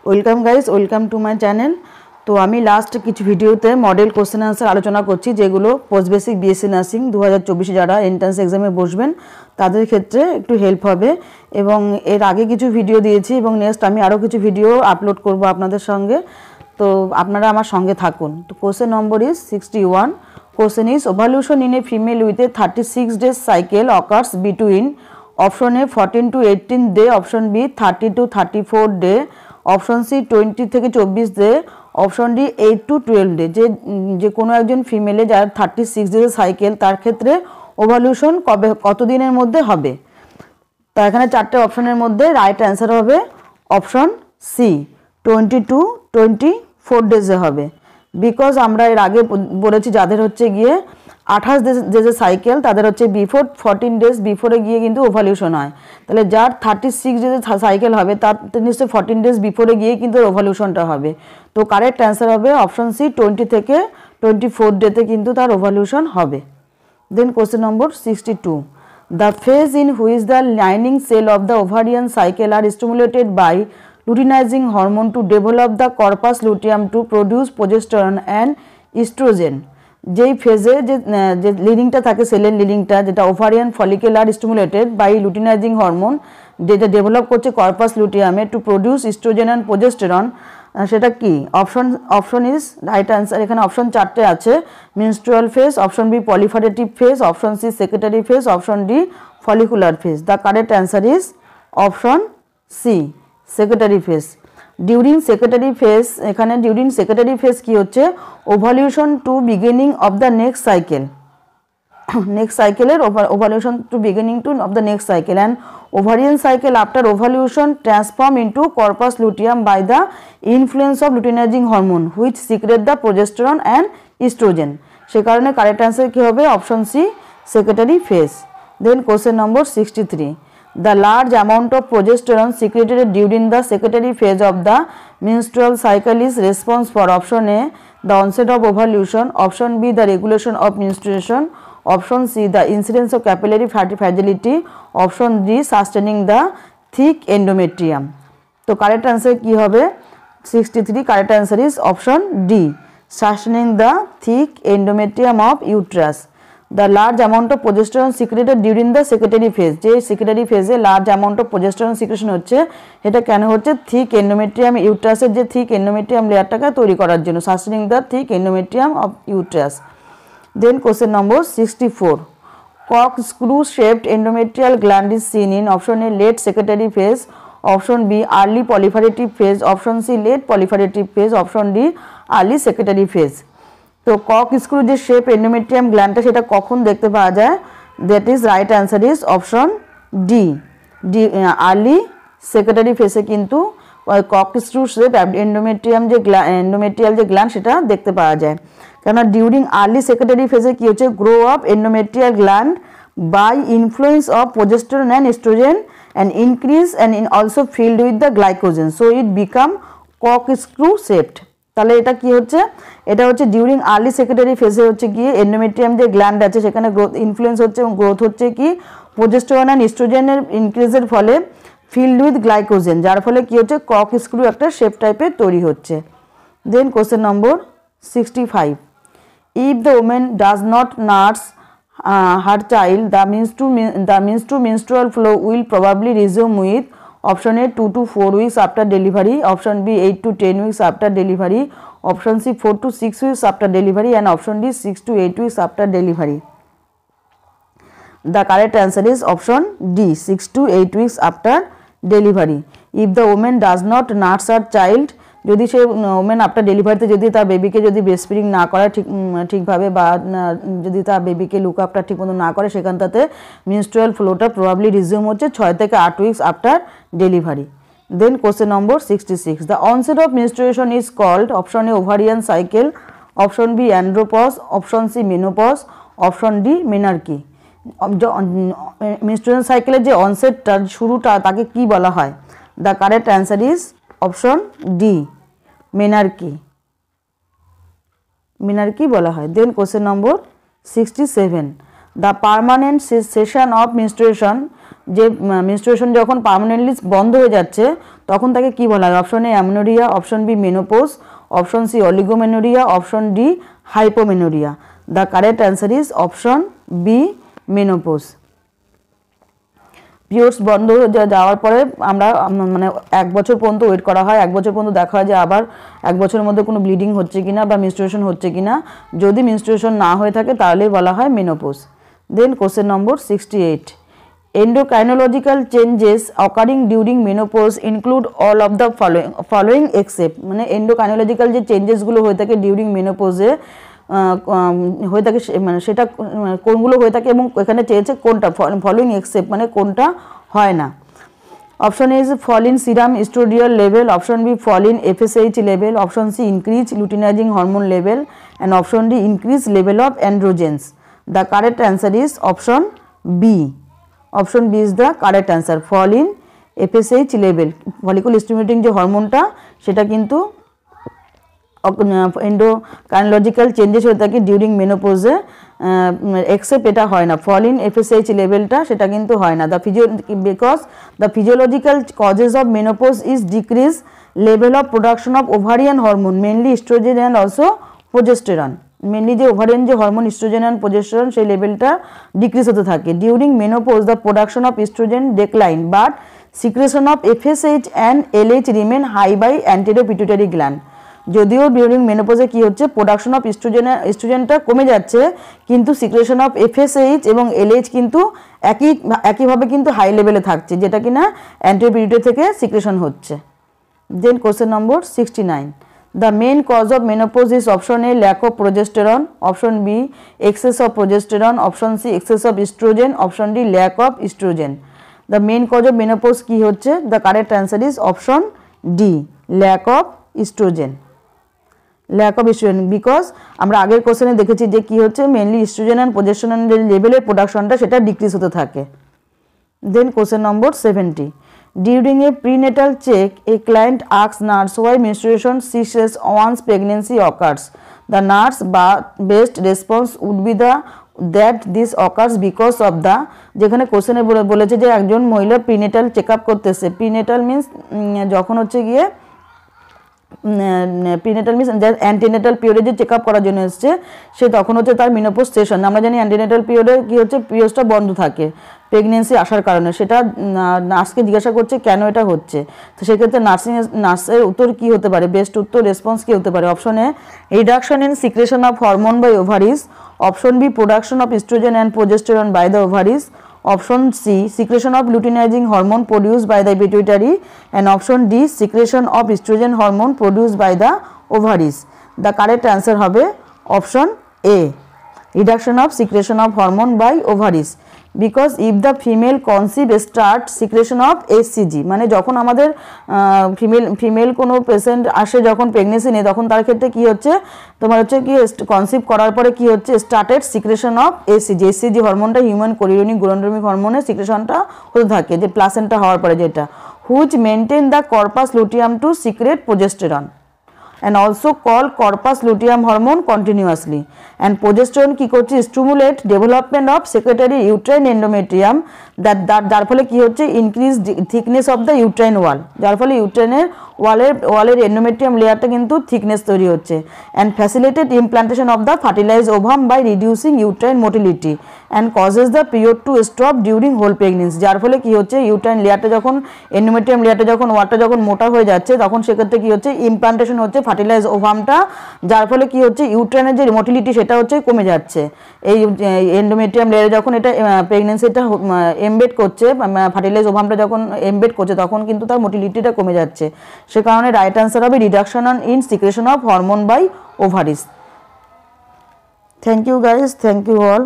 Welcome guys, welcome to my channel. তো আমি last কিছু ভিডিওতে মডেল কোশ্চেন আনসার আলোচনা করছি, যেগুলো পোস্ট বেসিক বিএসসি নার্সিং 2024 যারা এন্ট্রান্স এক্সামে বসবেন তাদের ক্ষেত্রে একটু হেল্প হবে। এবং এর আগে কিছু ভিডিও দিয়েছি এবং নেক্সট আমি আরও কিছু ভিডিও আপলোড করব আপনাদের সঙ্গে, তো আপনারা আমার সঙ্গে থাকুন। তো question number is 61. Question is ovulation in a female with a 36 days cycle occurs between option A 14 to 18 day, option B 30 to 34 day, option C 20 থেকে 24 day, option D 8 to 12 day. যে কোনো একজন ফিমেলে যার 36 ডেজ সাইকেল, তার ক্ষেত্রে ওভালিউশন কত দিনের মধ্যে হবে। তা এখানে চারটে অপশনের মধ্যে রাইট অ্যান্সার হবে অপশন সি, 20 to 24 ডেজে হবে। বিকজ আমরা এর আগে বলেছি যাদের হচ্ছে গিয়ে 28 ডেজের সাইকেল, তাদের হচ্ছে বিফোর 14 ডেজ বিফোরে গিয়ে কিন্তু ওভালিউশন হয়। তাহলে যার 36 ডেজের সাইকেল হবে তার নিশ্চয়ই 14 ডেজ বিফোরে গিয়ে কিন্তু ওভালিউশনটা হবে। তো কারেক্ট অ্যান্সার হবে অপশন সি, 20 থেকে 24 ডেতে কিন্তু তার ওভালিউশন হবে। Then question number 62. The phase in which the lining cell of the ovarian cycle are stimulated by luteinizing hormone to develop the corpus luteum to produce progesterone and estrogen. যেই ফেজে যে লিডিংটা থাকে, সেলের লিডিংটা, যেটা ovarian follicle are stimulated by luteinising hormone, যেটা develop করছে corpus লুটিয়ামে to produce oestrogen and progesterone, সেটা কি? Option is right answer. এখানে অপশন চারটে আছে, menstrual phase, option B proliferative phase, option C secretory phase, option D follicular phase. The correct answer is option C, secretory phase. During secretory phase, এখানে during secretory phase কি হচ্ছে? Ovulation to beginning of the next cycle, next সাইকেলের ovulation to beginning to of the next cycle, and ovarian cycle after ovulation transform into corpus luteum by the influence of luteinising hormone which secrete the progesterone and oestrogen. সে কারণে correct answer কী হবে? Option C, secretory phase. Then question number 63. The large amount of progesterone secreted during the secretary phase of the menstrual cycle is response for option A, the onset of ovulation, option B, the regulation of menstruation, option C, the incidence of capillary fragility, option D, sustaining the thick endometrium. তো correct answer কী হবে? 63, correct answer is option D, sustaining the thick endometrium of uterus. The large amount of progesterone secreted during the secretary phase, যে secretary ফেজে large amount of progesterone secretion হচ্ছে, এটা কেন হচ্ছে? Thick endometrium, ইউট্রাসের যে thick endometrium লেয়ারটাকে তৈরি করার জন্য, sustaining the thick endometrium of uterus. Then question number 64. Corkscrew shaped endometrial gland is seen in option A, late secretary phase, option B, early proliferative phase, option C, late proliferative phase, option D, early secretary phase. তো cock screw যে shape endometrium গ্ল্যান্ডটা, সেটা কখন দেখতে পাওয়া যায়? That is right answer is option D, early secretary ফেসে কিন্তু cock screw shape endometrium যে এন্ডোমেট্রিয়াল যে গ্ল্যান্ড, সেটা দেখতে পাওয়া যায়। কেননা ডিউরিং আর্লি সেক্রেটারি ফেসে কী হচ্ছে? Grow of endometrial gland by influence of progesterone and estrogen and increase and also filled with the glycogen, so it become corkscrew shaped. তাহলে এটা কি হচ্ছে? এটা হচ্ছে ডিউরিং আর্লি সেক্রেটারি ফেজে হচ্ছে গিয়ে এন্ডোমেট্রিয়াম যে গ্ল্যান্ড আছে, সেখানে গ্রোথ ইনফ্লুয়েন্স হচ্ছে এবং গ্রোথ হচ্ছে কি প্রোজেস্টেরন অ্যান্ড ইস্ট্রোজেনের ইনক্রিজের ফলে ফিল্ড উইথ গ্লাইকোজেন, যার ফলে কি হচ্ছে? কক স্ক্রু একটা শেপ টাইপের তৈরি হচ্ছে। Then question number 65. If the woman does not nurse her child, the means to menstrual flow will probably resume with option A, 2 to 4 weeks after delivery, option B, 8 to 10 weeks after delivery, option C, 4 to 6 weeks after delivery, and option D, 6 to 8 weeks after delivery. The correct answer is option D, 6 to 8 weeks after delivery. If the woman does not nurse her child, যদি সে women after ডেলিভারিতে যদি তার বেবিকে যদি breast feeding না করে ঠিকভাবে, বা যদি তার বেবিকে লুক আপটা ঠিক মতো না করে, সেখানটাতে মেনস্ট্রুয়াল ফ্লোটা প্রবাবলি রিজিউম হচ্ছে 6 থেকে 8 weeks after delivery. Then question number 66. The onset of menstruation is called, option A ovarian cycle, option B andropause, option C menopause, option D menarche. Menstruation সাইকেলের যে অনসেটটা, শুরুটা, তাকে কি বলা হয়? The correct answer is option D, menarche, menarche বলা হয়। Then question number 67. The permanent cessation of menstruation, যে মেনস্ট্রুয়েশন যখন পার্মানেন্টলি বন্ধ হয়ে যাচ্ছে, তখন তাকে কি বলা হয়? Option A amenorrhea, option B menopause, option C oligomenorrhea, option D hypomenorrhea. The correct answer is option B menopause. Periods বন্ধ যাওয়ার পরে আমরা মানে 1 বছর পর্যন্ত ওয়েট করা হয়, 1 বছর পর্যন্ত দেখা হয় যে আবার 1 বছরের মধ্যে কোনো ব্লিডিং হচ্ছে কিনা বা মেনস্ট্রুয়েশন হচ্ছে কিনা। যদি মেনস্ট্রুয়েশন না হয়ে থাকে তাহলেই বলা হয় menopause. Then question number 68, endocrinological changes occurring during menopause include all of the following except, মানে endocrinological যে চেঞ্জেসগুলো হয়ে থাকে ডিউরিং মেনোপোজে হয়ে থাকে মানে সেটা কোনগুলো হয়ে থাকে এবং এখানে চেয়েছে কোনটা, ফলোইং এক্সেপ্ট মানে কোনটা হয় না। Option A is fall in serum estradiol level, option B fall in FSH level, option C increase luteinizing hormone level and option D increase level of androgens. The correct answer is option B. Option B is the correct answer, fall in FSH level. Follicle stimulating যে হরমোনটা সেটা কিন্তু এন্ডোক্রাইনোলজিক্যাল changes হয়ে থাকে during মেনোপোজে, except এটা হয় না, ফল in FSH লেভেলটা সেটা কিন্তু হয় না। Because the physiological causes of menopause is decrease level of production of ovarian hormone mainly estrogen and also progesterone. Mainly যে ওভারিয়ান যে হরমোন ইস্ট্রোজেন অ্যান্ড প্রোজেস্টেরন সেই লেভেলটা ডিক্রিজ হতে থাকে। During menopause the production of estrogen decline but secretion of FSH and LH remain high by anterior pituitary gland. যদিও during মেনোপোজে কি হচ্ছে, প্রোডাকশন অফ ইস্ট্রোজেনটা কমে যাচ্ছে কিন্তু সিক্রেশন অফ FSH এবং LH কিন্তু একইভাবে কিন্তু হাই লেভেলে থাকছে, যেটা কিনা অ্যান্টেরিয়র পিটুইটারি থেকে সিক্রেশন হচ্ছে। Then question number 69, the main cause of menopause is option A lack of progesterone, option B excess of progesterone, option C excess of estrogen, option D lack of estrogen. The main cause of menopause কি হচ্ছে? The correct answer is option D, lack of estrogen. Lack of estrogen, because আমরা আগের কোশ্চেনে দেখেছি যে কি হচ্ছে, mainly estrogen and প্রোজেস্টেরনের লেভেলের প্রোডাকশনটা সেটা ডিক্রিজ হতে থাকে। Then question number 70, during a prenatal check a client asks nurse why menstruation ceases once pregnancy occurs. The nurse best response would be that this occurs because of the, যেখানে কোশ্চেনে বলেছে যে একজন মহিলা প্রিনেটাল চেক আপ করতেছে। Prenatal means যখন হচ্ছে গিয়ে প্রিনেটাল মিনস অ্যান্টিনেটাল পিরিয়ডে যে চেক আপ করার জন্য এসছে সে তখন হচ্ছে তার মেনোপজ সেশন। আমরা জানি অ্যান্টিনেটাল পিরিয়ডে কী হচ্ছে, পিরিয়ডসটা বন্ধ থাকে প্রেগনেন্সি আসার কারণে। সেটা নার্সকে জিজ্ঞাসা করছে কেন এটা হচ্ছে, তো সেক্ষেত্রে নার্সের উত্তর কী হতে পারে, বেস্ট উত্তর রেসপন্স কী হতে পারে? Option A reduction in secretion of hormone by ovaries, option B production of estrogen and progesterone by the ovaries, option C secretion of luteinizing hormone produced by the pituitary, and option D secretion of estrogen hormone produced by the ovaries. The correct answer হবে option A, reduction of secretion of hormone by ovaries, because if the female conceive start secretion of HCG, মানে যখন আমাদের female কোনো patient আসে যখন pregnancy নেই তখন তার ক্ষেত্রে কি হচ্ছে, তোমার হচ্ছে কি কনসিভ করার পরে কি হচ্ছে, স্টার্টেড সিক্রেশন অফ HCG হরমোনটা হিউম্যান কোরিওনিক গোনাডোট্রপিক হরমোনের সিক্রেশনটা হতে থাকে, যে প্লাসেন্টা হওয়ার পরে যেটা, which maintain the corpus luteum to secrete progesterone and also call corpus luteum hormone continuously, and progesterone কি করছে, stimulate development of secretory uterine endometrium, যার ফলে কি হচ্ছে, increase thickness of the uterine wall, যার ফলে ইউট্রাইনের ওয়ালের এন্ডোমেট্রিয়াম লেয়ারটা কিন্তু থিকনেস তৈরি হচ্ছে, and facilitate implantation of the fertilized ovum by reducing uterine motility and causes the period to stop during whole pregnancy, যার ফলে কি হচ্ছে, ইউট্রাইন লেয়ারটা যখন এন্ডোমেট্রিয়াম লেয়ারটা যখন ওয়ালটা যখন মোটা হয়ে যাচ্ছে তখন সেক্ষেত্রে কি হচ্ছে, ইমপ্লান্টেশন হচ্ছে ফার্টিলাইজ ওভামটা, যার ফলে কি হচ্ছে, ইউট্রাইনের যে মোটিলিটি সেটা হচ্ছে কমে যাচ্ছে। এই এন্ডোমেট্রিয়াম লেয়ারে যখন এটা প্রেগনেন্সিটা এমবেড করছে, ফার্টিলাইজ ওভামটা যখন এমবেড করছে তখন কিন্তু তার মোটিলিটিটা কমে যাচ্ছে। সে কারণে রাইট আনসার হবে reduction in secretion of hormone by ovaries. Thank you guys, thank you all.